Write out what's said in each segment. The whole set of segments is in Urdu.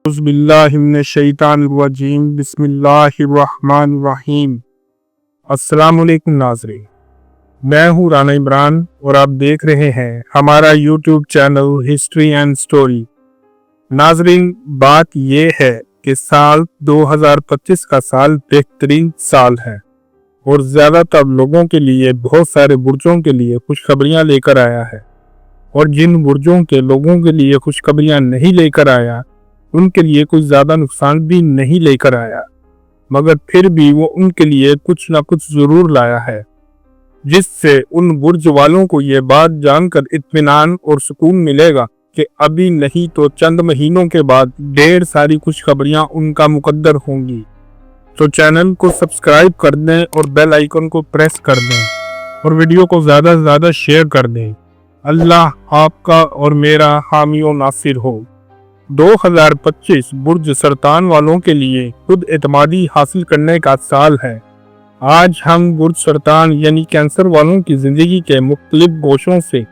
اعوذ باللہ من الشیطان الرجیم بسم اللہ الرحمن الرحیم۔ السلام علیکم ناظرین، میں ہوں رانا عمران اور آپ دیکھ رہے ہیں ہمارا YouTube channel history and story. ناظرین، بات یہ ہے کہ سال 2025 کا سال بہترین سال ہے اور زیادہ تر لوگوں کے لیے بہت سارے برجوں کے لیے خوشخبریاں لے کر آیا ہے، اور جن برجوں کے لوگوں کے لیے خوشخبریاں نہیں لے کر آیا ان کے لیے کچھ زیادہ نقصان بھی نہیں لے کر آیا، مگر پھر بھی وہ ان کے لیے کچھ نہ کچھ ضرور لایا ہے، جس سے ان برج والوں کو یہ بات جان کر اطمینان اور سکون ملے گا کہ ابھی نہیں تو چند مہینوں کے بعد ڈھیر ساری خوشخبریاں ان کا مقدر ہوں گی۔ تو چینل کو سبسکرائب کر دیں اور بیل آئیکن کو پریس کر دیں اور ویڈیو کو زیادہ سے زیادہ شیئر کر دیں۔ اللہ آپ کا اور میرا حامی و ناصر ہو۔ 2025 برج سرطان والوں کے لیے خود اعتمادی حاصل کرنے کا سال ہے۔ آج ہم برج سرطان یعنی کینسر والوں کی زندگی کے مختلف گوشوں سے،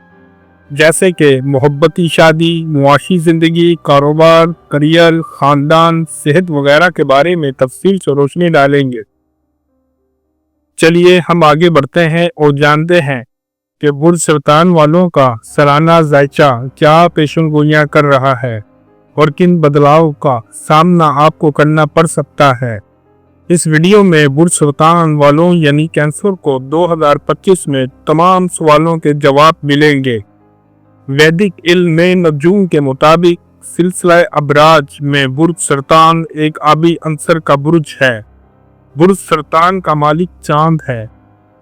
جیسے کہ محبتی شادی، معاشی زندگی، کاروبار، کریئر، خاندان، صحت وغیرہ کے بارے میں تفصیل سے روشنی ڈالیں گے۔ چلیے ہم آگے بڑھتے ہیں اور جانتے ہیں کہ برج سرطان والوں کا سالانہ ذائچہ کیا پیشن گوئیاں کر رہا ہے اور کن بدلاؤ کا سامنا آپ کو کرنا پڑ سکتا ہے۔ اس ویڈیو میں برج سرطان والوں یعنی کینسر کو 2025 میں تمام سوالوں کے جواب ملیں گے۔ ویدک علم نجوم کے مطابق سلسلہ ابراج میں برج سرطان ایک آبی عنصر کا برج ہے۔ برج سرطان کا مالک چاند ہے۔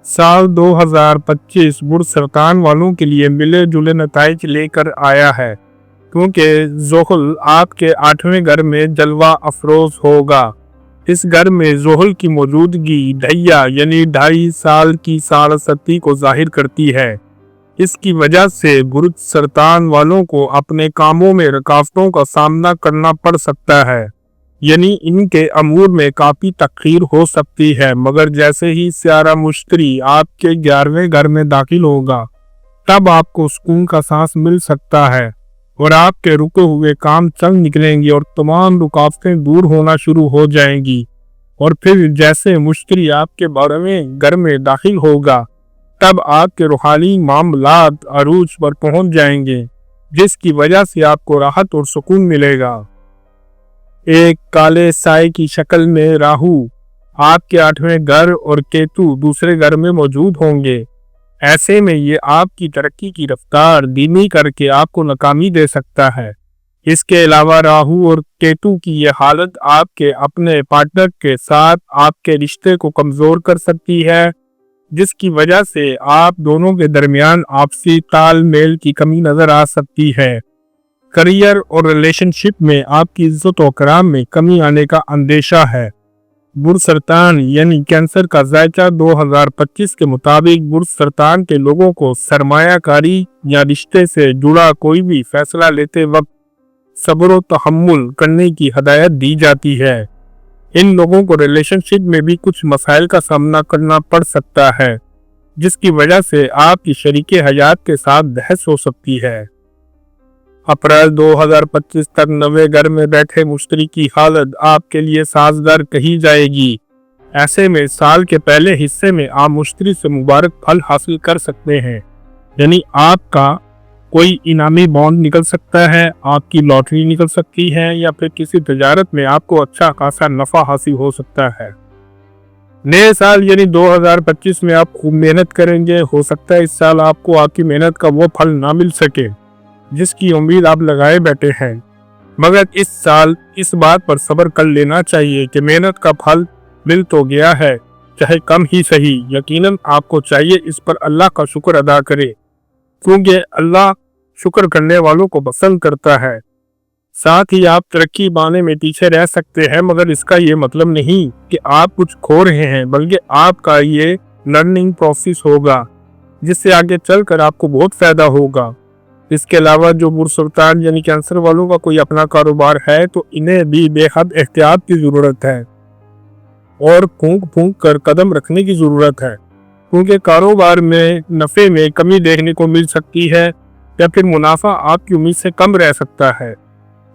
سال 2025 برج سرطان والوں کے لیے ملے جلے نتائج لے کر آیا ہے، کیونکہ زحل آپ کے 8ویں گھر میں جلوہ افروز ہوگا۔ اس گھر میں زحل کی موجودگی ڈھیا یعنی 2.5 سال کی سالستی کو ظاہر کرتی ہے۔ اس کی وجہ سے برج سرطان والوں کو اپنے کاموں میں رکاوٹوں کا سامنا کرنا پڑ سکتا ہے، یعنی ان کے امور میں کافی تاخیر ہو سکتی ہے، مگر جیسے ہی سیارہ مشتری آپ کے 11ویں گھر میں داخل ہوگا تب آپ کو سکون کا سانس مل سکتا ہے اور آپ کے رکے ہوئے کام چل نکلیں گے اور تمام رکاوٹیں دور ہونا شروع ہو جائیں گی، اور پھر جیسے مشتری آپ کے 12ویں گھر میں داخل ہوگا تب آپ کے روحانی معاملات عروج پر پہنچ جائیں گے، جس کی وجہ سے آپ کو راحت اور سکون ملے گا۔ ایک کالے سائے کی شکل میں راہو آپ کے 8ویں گھر اور کیتو دوسرے گھر میں موجود ہوں گے۔ ایسے میں یہ آپ کی ترقی کی رفتار دھیمی کر کے آپ کو ناکامی دے سکتا ہے۔ اس کے علاوہ راہو اور کیتو کی یہ حالت آپ کے اپنے پارٹنر کے ساتھ آپ کے رشتے کو کمزور کر سکتی ہے، جس کی وجہ سے آپ دونوں کے درمیان آپسی تال میل کی کمی نظر آ سکتی ہے۔ کریئر اور ریلیشن شپ میں آپ کی عزت و کرام میں کمی آنے کا اندیشہ ہے۔ برج سرطان یعنی کینسر کا ذائچہ 2025 کے مطابق برج سرطان کے لوگوں کو سرمایہ کاری یا رشتے سے جڑا کوئی بھی فیصلہ لیتے وقت صبر و تحمل کرنے کی ہدایت دی جاتی ہے۔ ان لوگوں کو ریلیشن شپ میں بھی کچھ مسائل کا سامنا کرنا پڑ سکتا ہے، جس کی وجہ سے آپ کی شریک حیات کے ساتھ بحث ہو سکتی ہے۔ اپریل 2025 تک 9ویں گھر میں بیٹھے مشتری کی حالت آپ کے لیے سازگار کہی جائے گی۔ ایسے میں سال کے پہلے حصے میں آپ مشتری سے مبارک پھل حاصل کر سکتے ہیں، یعنی آپ کا کوئی انعامی بانڈ نکل سکتا ہے، آپ کی لاٹری نکل سکتی ہے، یا پھر کسی تجارت میں آپ کو اچھا خاصا نفع حاصل ہو سکتا ہے۔ نئے سال یعنی 2025 میں آپ خوب محنت کریں گے۔ ہو سکتا ہے اس سال آپ کو آپ کی محنت کا وہ پھل نہ مل سکے جس کی امید آپ لگائے بیٹھے ہیں، مگر اس سال اس بات پر صبر کر لینا چاہیے کہ محنت کا پھل مل تو گیا ہے، چاہے کم ہی صحیح۔ یقیناً آپ کو چاہیے اس پر اللہ کا شکر ادا کرے، کیونکہ اللہ شکر کرنے والوں کو پسند کرتا ہے۔ ساتھ ہی آپ ترقی پانے میں پیچھے رہ سکتے ہیں، مگر اس کا یہ مطلب نہیں کہ آپ کچھ کھو رہے ہیں، بلکہ آپ کا یہ لرننگ پروسیس ہوگا جس سے آگے چل کر آپ کو بہت فائدہ ہوگا۔ اس کے علاوہ جو برج سرطان یعنی کینسر والوں کا کوئی اپنا کاروبار ہے تو انہیں بھی بے حد احتیاط کی ضرورت ہے اور پھونک پھونک کر قدم رکھنے کی ضرورت ہے، کیونکہ کاروبار میں نفع میں کمی دیکھنے کو مل سکتی ہے یا پھر منافع آپ کی امید سے کم رہ سکتا ہے۔